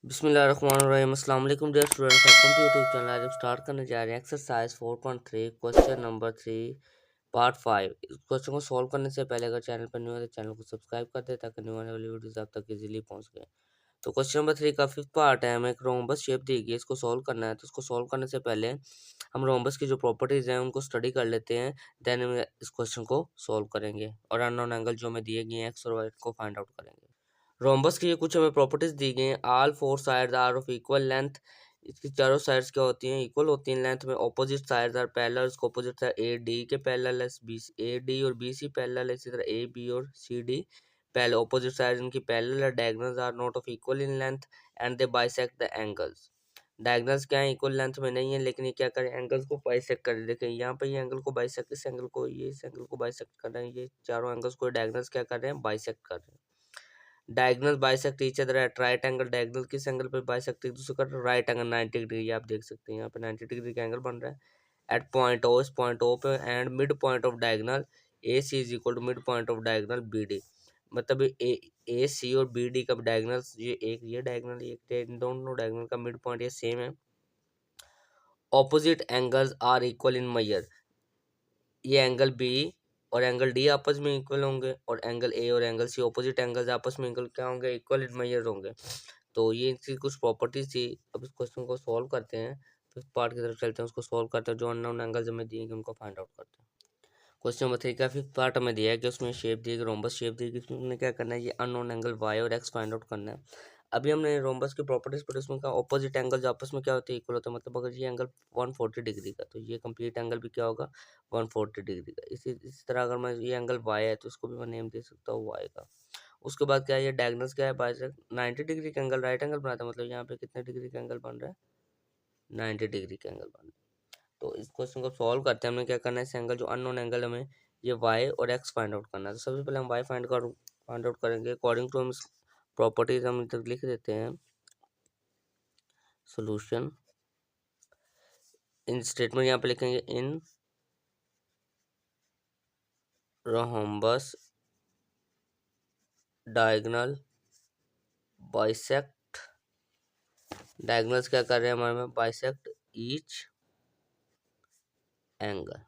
बिस्मिल्लाहिर्रहमानिर्रहीम। अस्सलाम वालेकुम dear students, welcome to YouTube channel. आज हम स्टार्ट करने जा रहे हैं एक्सरसाइज 4.3 क्वेश्चन नंबर 3 पार्ट 5। इस क्वेश्चन को सॉल्व करने से पहले अगर चैनल पर न्यू है तो चैनल को सब्सक्राइब कर दे ताकि न्यू आने वाली वीडियोस आप तक इजीली पहुंच गए। तो क्वेश्चन नंबर 3 का फिफ्थ पार्ट है। हमें एक रोम्बस शेप दी गई है, इसको सॉल्व करना है। तो इसको सॉल्व करने से पहले हम रोम्बस की जो प्रॉपर्टीज हैं उनको स्टडी कर लेते हैं, देन हम इस क्वेश्चन को सॉल्व करेंगे और अननोन एंगल जो हमें दिए गए हैं एक्स और वाई को फाइंड आउट करेंगे। रोम्बस की ये कुछ हमें प्रॉपर्टीज दी गई हैं। All four sides are of equal length. इसकी चारों साइड्स क्या होती हैं? इक्वल होती हैं लेंथ में। Opposite sides are parallel. इसको ऑपोजिट साइड ए डी के पैरेलल है, बी ए डी और बी सी पैरेलल है, इसी तरह ए बी और C D parallel. Opposite side इनकी पैरेलल है। Diagonals are not of equal in length and they bisect the angles. Diagonals क्या है? इक्वल लेंथ में नहीं है, लेकिन ये क्या करें? एंगल्स को बाइसेक्ट कर देखें। यहाँ पे ये एंगल को बाइसेक्ट, इस एंगल को, ये इस एंगल को बाइसेक्ट कर रहे हैं। ये चारों एंगल्स को डायगोनल्स क्या कर रहे हैं? बाइसेक्ट कर रहे हैं। Diagonal bisect each other eight right angle. Diagonal किस एंगल पे बाइसेक्ट एक दूसरे का? Right angle 90 degree. आप देख सकते हैं यहाँ पे 90 डिग्री का एंगल बन रहा है एट पॉइंट ओ। इस पॉइंट ओ पे and mid point of diagonal A C is equal to mid point of diagonal B D. मतलब ए सी और बी डी का डायगोनल, ये डायगोनल, ये दोनों डायगोनल का मिड पॉइंट ये सेम है। Opposite angles are equal in measure. ये एंगल बी और एंगल डी आपस में इक्वल होंगे और एंगल ए और एंगल सी ऑपोजिट एंगल्स आपस में इक्वल क्या होंगे? इक्वल इन मेजर होंगे। तो ये इनकी कुछ प्रॉपर्टीज थी। अब इस क्वेश्चन को सॉल्व करते हैं, फिफ्थ पार्ट की तरफ चलते हैं, उसको सॉल्व करते हैं। जो अननोन एंगल्स हमें दिए गए उनको फाइंड आउट करते हैं। क्वेश्चन नंबर 3 का फिफ्थ पार्ट हमें दिया है कि उसमें शेप दी गई, रोम्बस शेप दी गई। उसमें क्या करना है? ये अननोन एंगल वाई और एक्स फाइंड आउट करना है। अभी हमने रोम्बस की प्रॉपर्टीज पढ़ी, उसमें का ऑपोजिट एंगल जो आपस में क्या होते हैं? इक्वल होते हैं। मतलब अगर ये एंगल 140 डिग्री का तो ये कंप्लीट एंगल भी क्या होगा? 140 डिग्री का। इसी तरह अगर मैं, ये एंगल वाई है तो इसको भी मैं नेम दे सकता हूँ वाई का। उसके बाद क्या है? ये डायगोनल्स क्या है? बाइसेक्ट 90 डिग्री का एंगल राइट एंगल बनाता है। मतलब यहाँ पे कितने डिग्री का एंगल बन रहा है? 90 डिग्री का एंगल बन रहा है। तो इस क्वेश्चन को सॉल्व करते हैं। हमें क्या करना है? इस एंगल जो अननोन एंगल हमें ये y और x फाइंड आउट करना है। तो सबसे पहले हम y फाइंड आउट करेंगे अकॉर्डिंग टू हम प्रॉपर्टीज। हम इधर लिख देते हैं सॉल्यूशन। इन स्टेटमेंट यहाँ पे लिखेंगे इन रोम्बस डायगोनल बाइसेक्ट। डायगोनल्स क्या कर रहे हैं हमारे में? Bisect each angle.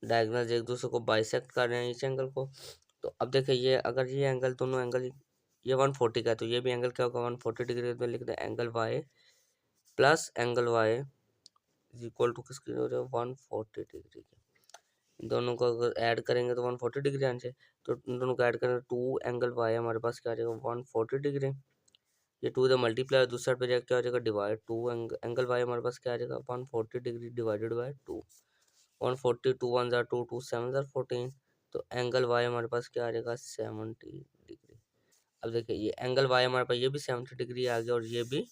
डायगोनल्स एक दूसरे को बाइसेक्ट कर रहे हैं ईच एंगल को। तो अब देखिए, ये अगर ये एंगल, दोनों एंगल ये 140 का है तो ये भी एंगल क्या होगा? 140 डिग्री। तो लिख दें angle Y plus angle Y is equal to किसकी हो जाएगा? 140 डिग्री की। इन दोनों को अगर ऐड करेंगे तो 140 डिग्री आना चाहिए। तो इन दोनों को ऐड करेंगे, टू एंगल वाई हमारे पास क्या आ जाएगा? 140 डिग्री। ये टू इधर मल्टीप्लाई, दूसरा पे जाकर क्या हो जाएगा? डिवाइड। टू एंगल वाई हमारे पास क्या आ जाएगा? 140 degree divided by two. 140, two one जार टू, टू सेवन जार 14। तो एंगल वाई हमारे पास क्या आ जाएगा? 70 डिग्री। अब देखिए, ये एंगल वाई हमारे पास ये भी 70 डिग्री आ गया और ये भी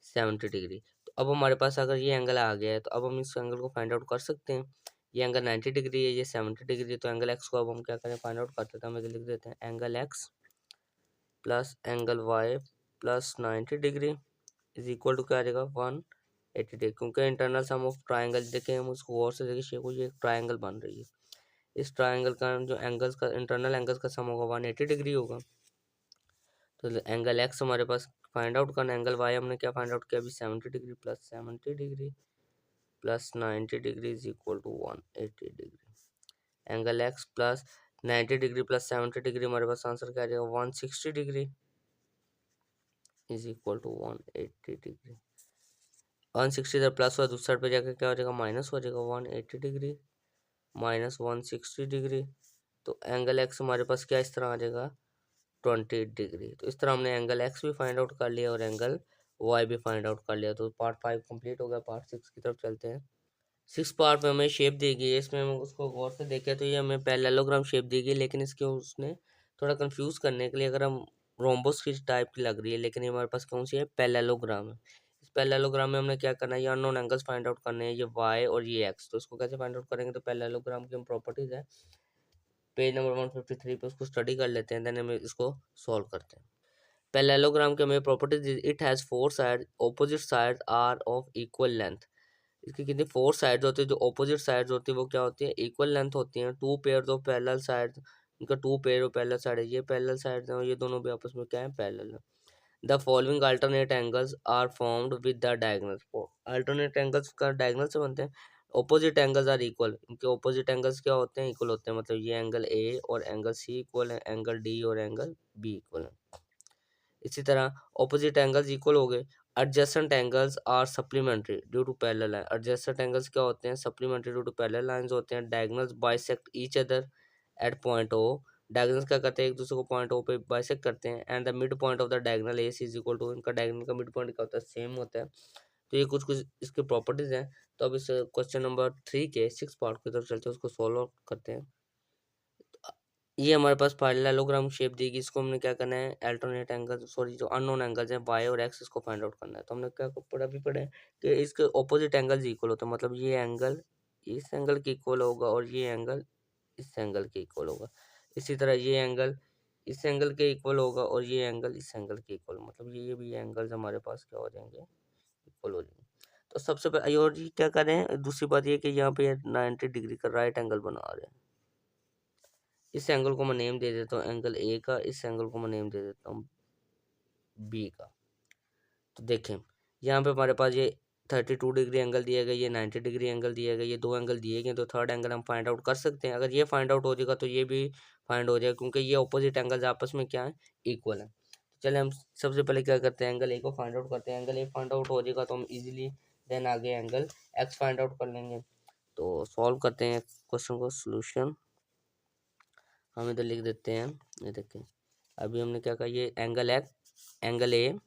70 डिग्री। तो अब हमारे पास अगर ये एंगल आ गया है तो अब हम इस एंगल को फाइंड आउट कर सकते हैं। ये एंगल 90 डिग्री है, ये 70 डिग्री है। तो एंगल एक्स को अब हम क्या करें? फाइंड आउट करते हैं। तो हम इधर लिख देते हैं angle x plus angle Y plus 90 degree is equal to क्या आ जाएगा? 180 डिग्री। क्योंकि इंटरनल सम ऑफ ट्राइंगल देखें, हम उसको गौर से देखिए शेप को, ये एक ट्राइंगल बन रही है। इस ट्राइंगल का जो एंगल्स का इंटरनल एंगल्स का सम होगा 180 डिग्री होगा। तो एंगल एक्स हमारे पास फाइंड आउट करना। एंगल वाई हमने क्या फाइंड आउट किया अभी? 70 degree plus 70 degree plus 90 degree is equal to 180 degree. Angle x plus 90 degree plus 70 degree हमारे पास आंसर क्या आ जाएगा? 160 degree is equal to 180 degree. 160 इधर प्लस हुआ, दूसरे पे जाकर क्या हो जाएगा? माइनस हो जाएगा। 180 डिग्री माइनस 160 डिग्री। तो एंगल एक्स हमारे पास क्या इस तरह आ जाएगा? 28 डिग्री। तो इस तरह हमने एंगल एक्स भी फाइंड आउट कर लिया और एंगल वाई भी फाइंड आउट कर लिया। तो पार्ट 5 कंप्लीट हो गया। पार्ट 6 की तरफ चलते हैं। सिक्स पार्ट में हमें शेप दी गई है। इसमें हम उसको गौर से देखें तो ये हमें पैरेललोग्राम शेप दी गई, लेकिन इसके उसने थोड़ा कंफ्यूज करने के लिए, अगर हम रोम्बस की टाइप की लग रही है लेकिन ये हमारे पास कौन सी है? पैरेललोग्राम है। इस पैरेललोग्राम में हमने क्या करना है? ये अननोन एंगल्स फाइंड आउट करने हैं, ये वाई और ये एक्स। तो इसको कैसे फाइंड आउट करेंगे? तो पैरेललोग्राम की हम प्रॉपर्टीज है पेज नंबर 153 पे, उसको स्टडी कर लेते हैं, देन हम इसको सॉल्व करते हैं। पैरेललोग्राम के हमें properties, it has four side, opposite side are of equal length. इसकी कितनी? फोर साइड्स होती है। जो ऑपोजिट साइड्स होती है वो क्या होती है? इक्वल लेंथ होती हैं। Two pair of parallel side, इनका two pair of parallel side है, ये पैरेलल साइड है और ये दोनों भी आपस में क्या है, पैरेलल है। The following alternate angles are formed with the diagonals, alternate angles का डायगोनल से बनते हैं। ऑपोजिट एंगल्स आर इक्वल, इनके ऑपोजिट एंगल्स क्या होते हैं, इक्वल होते हैं, मतलब ये एंगल ए और एंगल सी इक्वल है, एंगल डी और एंगल बी इक्वल है। इसी तरह ऑपोजिट एंगल्स इक्वल हो गए। Adjacent angles are supplementary due to parallel line, adjacent angles क्या होते हैं, supplementary due to parallel lines होते हैं। Diagonals bisect each other at point O, diagonals क्या करते हैं, एक दूसरे को पॉइंट ओ पे बाइसेक्ट करते हैं। And the mid point of the diagonals is equal to, इनका डायगोनल का मिड पॉइंट क्या होता है, सेम होता है। तो ये कुछ कुछ इसके प्रॉपर्टीज हैं। तो अब इस क्वेश्चन नंबर 3 के 6 पार्ट की तरफ चलते हैं, उसको सॉल्व करते हैं। ये हमारे पास पैरेललोग्राम शेप दी गई, इसको हमने क्या करना है, अल्टरनेट एंगल, सॉरी जो अननोन एंगल्स हैं वाई और एक्स, इसको फाइंड आउट करना है। तो हमने क्या पढ़ा भी पढ़े कि इसके ऑपोजिट एंगल्स इक्वल होते हैं, मतलब ये एंगल इस एंगल के इक्वल होगा और ये एंगल इस एंगल के इक्वल होगा। इसी तरह ये एंगल इस एंगल के इक्वल होगा और ये एंगल इस एंगल के इक्वल, मतलब ये भी एंगल्स हमारे पास क्या हो जाएंगे, इक्वल हो जाएंगे। तो सबसे पहले और ये क्या करें, दूसरी बात ये कि यहाँ पे 90 डिग्री का राइट एंगल बना रहे हैं। इस एंगल को मैं नेम दे देता हूँ एंगल ए का, इस एंगल को मैं नेम दे देता हूँ बी का। तो देखें यहाँ पे हमारे पास ये 32 डिग्री एंगल दिया गया, ये 90 डिग्री एंगल दिया गया, ये दो एंगल दिए गए, तो थर्ड एंगल हम फाइंड आउट कर सकते हैं। अगर ये फाइंड आउट हो जाएगा तो ये भी फाइंड हो जाएगा, क्योंकि ये ऑपोजिट एंगल्स आपस में क्या है, इक्वल है। चले हम सबसे पहले क्या करते हैं, एंगल ए को फाइंड आउट करते हैं। एंगल ए फाइंड आउट हो जाएगा तो हम इजीली देन आगे एंगल एक्स फाइंड आउट कर लेंगे। तो सॉल्व करते हैं क्वेश्चन को, सोल्यूशन हम इधर लिख देते हैं। ये देखिए अभी हमने क्या कहा, ये angle A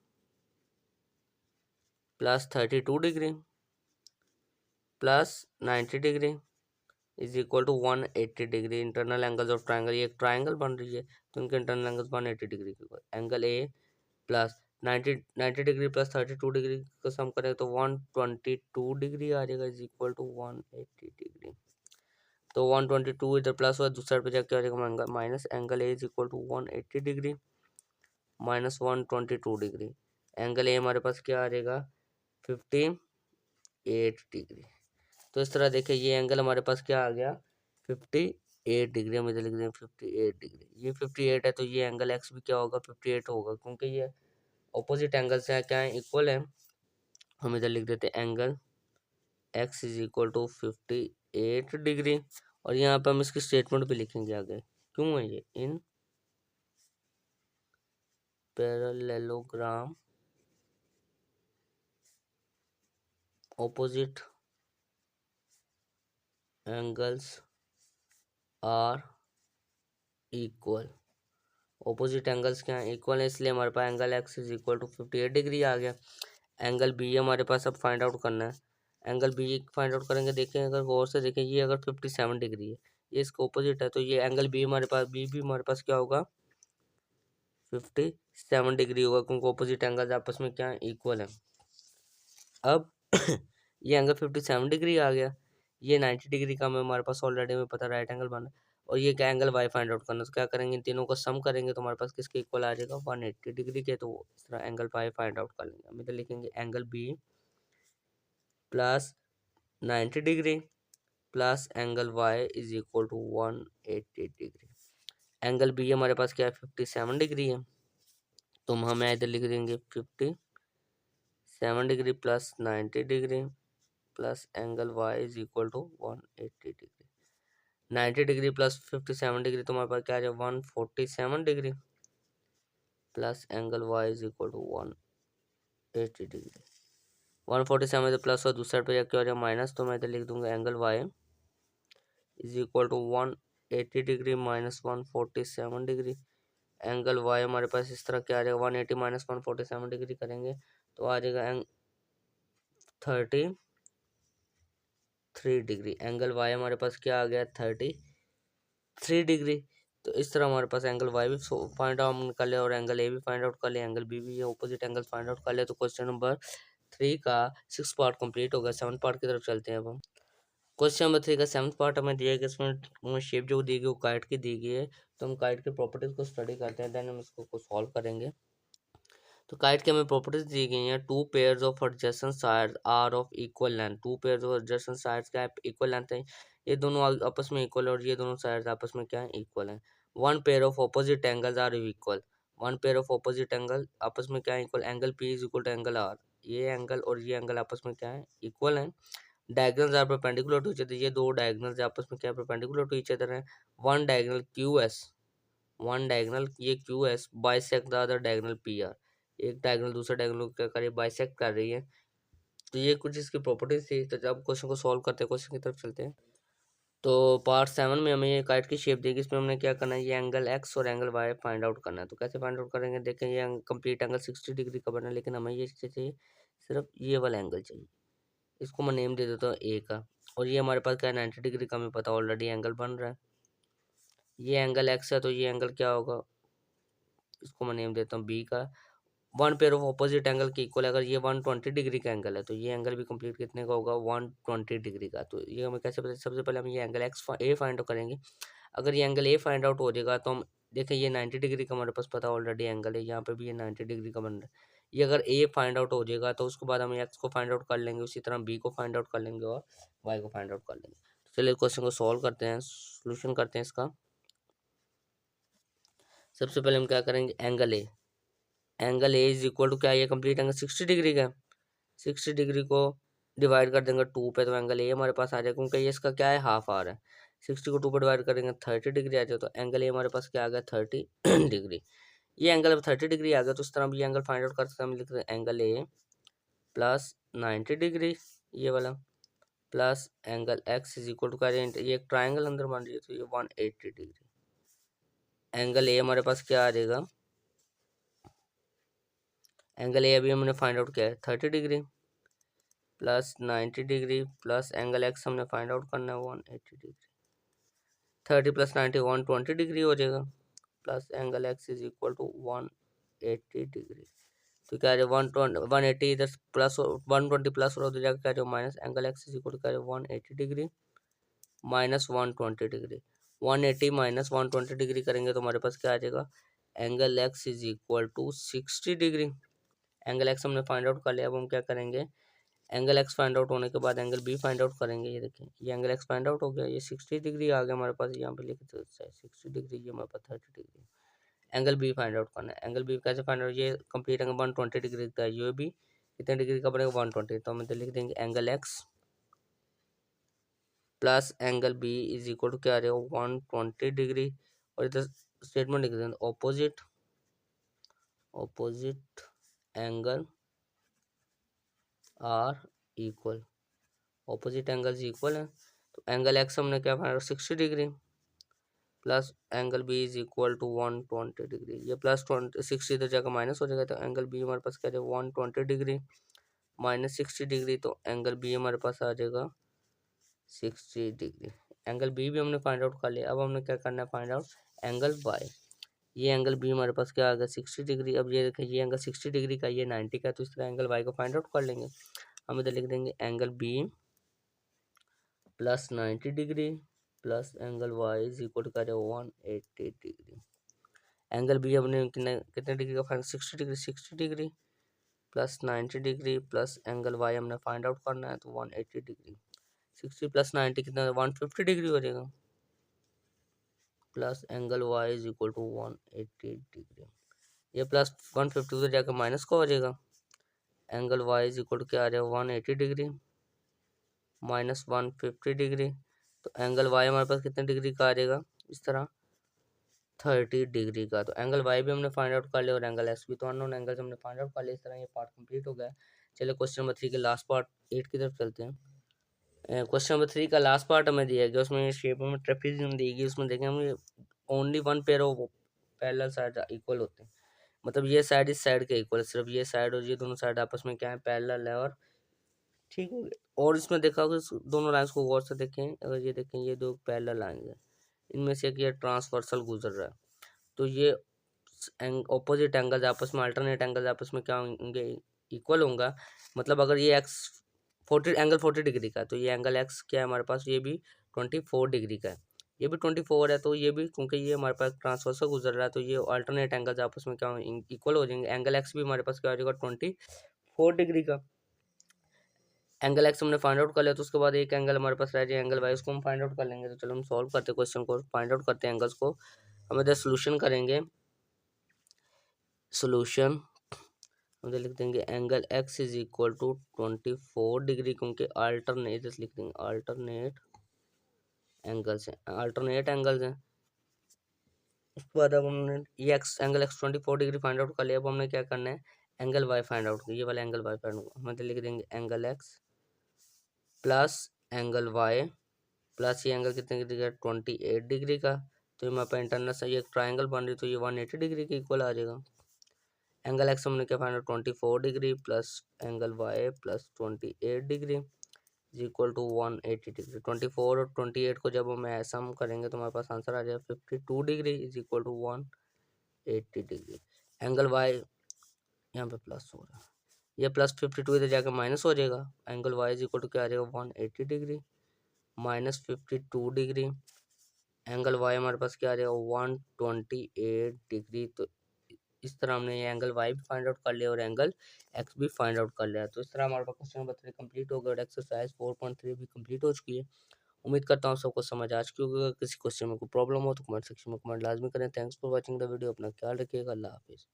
plus 32 degree plus 90 degree is equal to 180 degree. Internal angles of triangle, ये एक ट्राइंगल बन रही है तो इनके इंटरनल एंगल्स 180 डिग्री के, angle A plus 90 degree plus 32 degree का सम करें तो 122 डिग्री आ जाएगा, इज इक्वल टू 180 डिग्री। तो 122 इधर प्लस हुआ, दूसरे पे जाके आ जाएगा minus, angle A is equal to 180 degree minus 122 degree. Angle A हमारे पास क्या आ जाएगा, 58 डिग्री। तो इस तरह देखिए ये एंगल हमारे पास क्या आ गया, 58 डिग्री। हम इधर लिख दें 58 डिग्री, ये 58 है तो ये एंगल एक्स भी क्या होगा, 58 होगा, क्योंकि ये ऑपोजिट एंगल्स हैं, क्या है, इक्वल है। हम इधर लिख देते हैं angle x is equal to 58 degree. और यहाँ पे हम इसकी स्टेटमेंट भी लिखेंगे आगे, क्यों है ये, in parallelogram opposite angles are equal, opposite angles क्या है, इक्वल है, इसलिए हमारे पास angle x is equal to 58 degree आ गया। एंगल बी हमारे पास अब फाइंड आउट करना है। एंगल बी फाइंड आउट करेंगे, देखें अगर गौर से देखें, ये अगर 57 डिग्री है, ये इसका ऑपोजिट है, तो ये एंगल बी हमारे पास बी भी हमारे पास क्या होगा, 57 डिग्री होगा, क्योंकि ऑपोजिट एंगल्स आपस में क्या है, इक्वल है। अब ये एंगल 57 डिग्री आ गया, ये 90 डिग्री का हमारे पास ऑलरेडी में पता राइट एंगल बना, और ये क्या एंगल वाई फाइंड आउट करना, तो क्या करेंगे, इन तीनों को सम करेंगे तो हमारे पास किसके इक्वल आ जाएगा, 180 डिग्री के। तो इस तरह एंगल वाई फाइंड आउट कर लेंगे। हम इधर लिखेंगे angle B plus 90 degree plus angle Y is equal to 180 degree. Angle B हमारे पास क्या है, 57 डिग्री है, तो हम इधर लिख देंगे 57 degree plus 90 degree plus angle Y is equal to 180 degree. 90 degree plus 57 degree तो हमारे पास क्या आ जाए, 147 degree plus angle Y is equal to 180 degree. 147 इधर प्लस और दूसरे पे क्या हो जाए माइनस, तो मैं इधर लिख दूंगा angle Y is equal to 180 degree minus 147 degree. Angle Y हमारे पास इस तरह क्या आ जाएगा, 180 माइनस 147 डिग्री करेंगे तो आ जाएगा 33 डिग्री। एंगल वाई हमारे पास क्या आ गया, 33 डिग्री। तो इस तरह हमारे पास एंगल वाई भी फाइंड आउट कर ले और एंगल ए भी फाइंड आउट कर ले, एंगल बी भी ऑपोजिट एंगल फाइंड आउट कर ले। तो क्वेश्चन नंबर 3 का 6 पार्ट कंप्लीट हो गया। 7 पार्ट की तरफ चलते हैं अब हम। क्वेश्चन नंबर 3 का 7 पार्ट हमें दिया गया, इसमें शेप जो दी गई वो काइट की दी गई है, तो हम काइट के प्रॉपर्टीज को स्टडी करते हैं, देन हम इसको सॉल्व करेंगे। तो काइट की हमें प्रॉपर्टीज दी गई हैं, two pairs of adjacent sides are of equal length, two pairs of adjacent sides क्या इक्वल लेंथ है, ये दोनों आपस में इक्वल है और ये दोनों साइड्स आपस में क्या है, इक्वल है। One pair of opposite angles are equal, one pair of opposite angle आपस में क्या है equal, angle P is equal to angle R, ये एंगल और ये एंगल आपस में क्या है इक्वल है। Diagonals are perpendicular to each other, ये दो डायगोनल्स आपस में क्या परपेंडिकुलर टू ईच अदर है। One diagonal Q S, one diagonal ये Q S bisect the other diagonal P R, एक डायगोनल दूसरे डायगोनल को क्या कर रही है बाइसेक्ट कर रही है। तो ये कुछ इसकी प्रॉपर्टीज थी। तो जब क्वेश्चन को सॉल्व करते हैं क्वेश्चन की तरफ चलते हैं। तो पार्ट 7 में हमें ये काइट की शेप देगी, इसमें हमने क्या करना है ये एंगल एक्स और एंगल वाई फाइंड आउट करना है। तो कैसे फाइंड आउट करेंगे, देखें ये कंप्लीट एंगल 60 डिग्री का बना है, लेकिन हमें ये चाहिए सिर्फ ये वाला एंगल चाहिए। इसको मैं नेम दे देता हूँ ए का, और ये हमारे पास क्या है 90 डिग्री का, हमें पता ऑलरेडी एंगल बन रहा है। ये एंगल एक्स है तो ये एंगल क्या होगा, इसको मैं नेम देता हूँ बी का। One pair of opposite angle के इक्वल, अगर ये 120 डिग्री का एंगल है तो ये एंगल भी कंप्लीट कितने का होगा 120 डिग्री का। तो ये हमें कैसे पता, सबसे पहले हम ये एंगल एक्स ए फाइंड आउट करेंगे। अगर ये एंगल ए फाइंड आउट हो जाएगा तो हम देखें ये 90 डिग्री का हमारे पास पता ऑलरेडी एंगल है, यहाँ पे भी ये 90 डिग्री का बन रहा है। ये अगर ए फाइंड आउट हो जाएगा तो उसके बाद हम एक्स को फाइंड आउट कर लेंगे, उसी तरह बी को फाइंड आउट कर लेंगे और वाई को फाइंड आउट कर लेंगे। तो चलिए क्वेश्चन को सॉल्व करते हैं, सोल्यूशन करते हैं इसका। सबसे पहले हम क्या करेंगे, angle A, angle A is equal to क्या, ये कंप्लीट एंगल 60 डिग्री का है, 60 डिग्री को डिवाइड कर देंगे टू पे तो एंगल ए हमारे पास आ जाएगा, क्योंकि ये इसका क्या है हाफ आ रहा है। 60 को टू पे डिवाइड करेंगे 30 डिग्री आ जाए, तो एंगल ए हमारे पास क्या आ गया 30 डिग्री। ये एंगल अब 30 डिग्री आ गया, तो इस तरह हम ये एंगल फाइंड आउट कर सकते हैं। हम लिखते हैं एंगल ए प्लस 90 डिग्री ये वाला, plus angle x is equal to क्या, ये एक ट्राइंगल अंदर बन रही है तो ये 180 डिग्री। एंगल ए हमारे पास क्या आ जाएगा, एंगल ए अभी हमने फाइंड आउट किया है 30 degree plus 90 degree plus angle x हमने फाइंड आउट करना है 180 डिग्री। 30 प्लस 90 120 डिग्री हो जाएगा, plus angle x is equal to 180 degree. तो क्या है 180 इधर प्लस 120 प्लस और उधर जाकर क्या है minus, angle x is equal to क्या है 180 degree minus 120 degree. 180 minus 120 degree करेंगे तो हमारे पास क्या आ जाएगा, angle x is equal to 60 degree. Angle x हमने फाइंड आउट कर लिया, अब हम क्या करेंगे, एंगल एक्स फाइंड आउट होने के बाद एंगल बी फाइंड आउट करेंगे। ये देखिए ये एंगल एक्स फाइंड आउट हो गया, ये 60 डिग्री आ गया हमारे पास, यहाँ पे लिख दो 60 डिग्री, ये हमारे पास 30 degree. Angle B find out करना है, एंगल बी कैसे फाइंड आउट, ये कंप्लीट एंगल 120 डिग्री का, ये भी कितने डिग्री का बनेगा 120, तो हम इधर लिख देंगे angle x plus angle B is equal to क्या आ जाएगा 120 डिग्री, और इधर स्टेटमेंट लिख देंगे opposite, opposite angle are equal, opposite angles equal है। तो एंगल एक्स हमने क्या find out 60 degree plus angle B is equal to 120 degree, ये प्लस 60 इधर जाकर माइनस हो जाएगा, तो एंगल बी हमारे पास क्या है 120 डिग्री माइनस 60 डिग्री, तो एंगल बी हमारे पास आ जाएगा 60 डिग्री। एंगल बी भी हमने फाइंड आउट कर लिया, अब हमने क्या करना है फाइंड आउट एंगल वाई। ये एंगल बी हमारे पास क्या आ गया 60 डिग्री, अब ये देखिए ये एंगल 60 डिग्री का, ये 90 का, तो इस तरह एंगल वाई को फाइंड आउट कर लेंगे। हम इधर लिख देंगे angle B plus 90 degree plus angle Y is equal to क्या 180 डिग्री। एंगल बी हमने कितने कितने डिग्री का find 60 degree, 60 degree plus 90 degree plus angle Y हमने फाइंड आउट करना है तो 180 डिग्री। 60 प्लस 90 कितना 150 डिग्री हो जाएगा, plus angle Y is equal to 180 degree. ये प्लस 150 उधर जाकर माइनस का हो जाएगा, angle Y is equal to क्या आ जाएगा 180 डिग्री माइनस 150 डिग्री। तो एंगल वाई हमारे पास कितने डिग्री का आ जाएगा इस तरह 30 डिग्री का। तो एंगल वाई भी हमने फाइंड आउट कर लिया और एंगल एक्स भी, तो अननोन एंगल्स हमने फाइंड आउट कर लिया। इस तरह ये पार्ट कंप्लीट हो गया है। चलिए क्वेश्चन नंबर 3 के लास्ट पार्ट 8 की तरफ चलते हैं। क्वेश्चन नंबर 3 का लास्ट पार्ट हमें दिया गया, उसमें शेप में ट्रेपेजियम दी गई, उसमें देखें हमें only one pair of parallel side equal होते हैं, मतलब ये साइड इस साइड के इक्वल है, सिर्फ ये साइड और ये दोनों साइड आपस में क्या है पैरेलल है, और ठीक हो गया। और इसमें देखा होगा दोनों लाइंस को गौर से देखें, अगर ये देखें ये दो पैरेलल लाइंस है, इनमें से एक ये ट्रांसवर्सल गुजर रहा है, तो ये ऑपोजिट एंगल्स आपस में अल्टरनेट एंगल्स आपस में क्या होंगे इक्वल होगा। मतलब अगर ये एक्स 40 एंगल 40 डिग्री का है तो ये एंगल एक्स क्या है हमारे पास, ये भी 24 डिग्री का है, ये भी 24 है, तो ये भी क्योंकि ये हमारे पास ट्रांसफर से गुजर रहा है तो ये अल्टरनेट एंगल्स आपस में क्या इक्वल हो जाएंगे। एंगल एक्स भी हमारे पास क्या हो जाएगा 24 डिग्री का। एंगल एक्स हमने फाइंड आउट कर लिया, तो उसके बाद एक एंगल हमारे पास रह जाए एंगल वाई, उसको हम फाइंड आउट कर लेंगे। तो चलो हम सॉल्व करते हैं क्वेश्चन को, फाइंड आउट करते हैं एंगल्स को। हम इधर सोल्यूशन करेंगे। सोल्यूशन हम इधर लिख देंगे angle x is equal to 24 degree, क्योंकि अल्टरनेट लिख देंगे, अल्टरनेट एंगल्स हैं। उसके बाद अब हमने ये angle x 24 degree find out कर लिया। अब हमने क्या करना है, एंगल y फाइंड आउट, ये वाला एंगल y फाइंड आउट, हम इधर लिख देंगे angle x plus angle y plus ये एंगल कितने डिग्री का, 28 डिग्री का। तो यहाँ पे इंटरनल से ये ट्राइंगल बन रही, तो ये 180 डिग्री के इक्वल आ जाएगा। एंगल एक्स हमने क्या find out, 24 degree plus angle Y plus 28 degree is equal to 180 degree. 24 और 28 को जब हम सम करेंगे तो हमारे पास आंसर आ जाएगा 52 degree is equal to 180 degree. Angle Y यहाँ पे प्लस हो रहा है, ये प्लस 52 इधर जाकर माइनस हो जाएगा। Angle Y is equal to क्या आ जाएगा, 180 degree minus 52 degree. Angle Y हमारे पास क्या आ जाएगा, 128 डिग्री। तो इस तरह हमने ये एंगल वाई भी फाइंड आउट कर लिया और एंगल एक्स भी फाइंड आउट कर लिया। तो इस तरह हमारे पास क्वेश्चन नंबर 3 कंप्लीट हो गया और एक्सरसाइज 4.3 भी कंप्लीट हो चुकी है। उम्मीद करता हूँ सबको समझ आ चुकी होगी। अगर किसी क्वेश्चन में कोई प्रॉब्लम हो तो कमेंट सेक्शन में कमेंट लाजमी करें। Thanks for watching the video. अपना ख्याल रखिएगा। अल्लाह हाफिज़।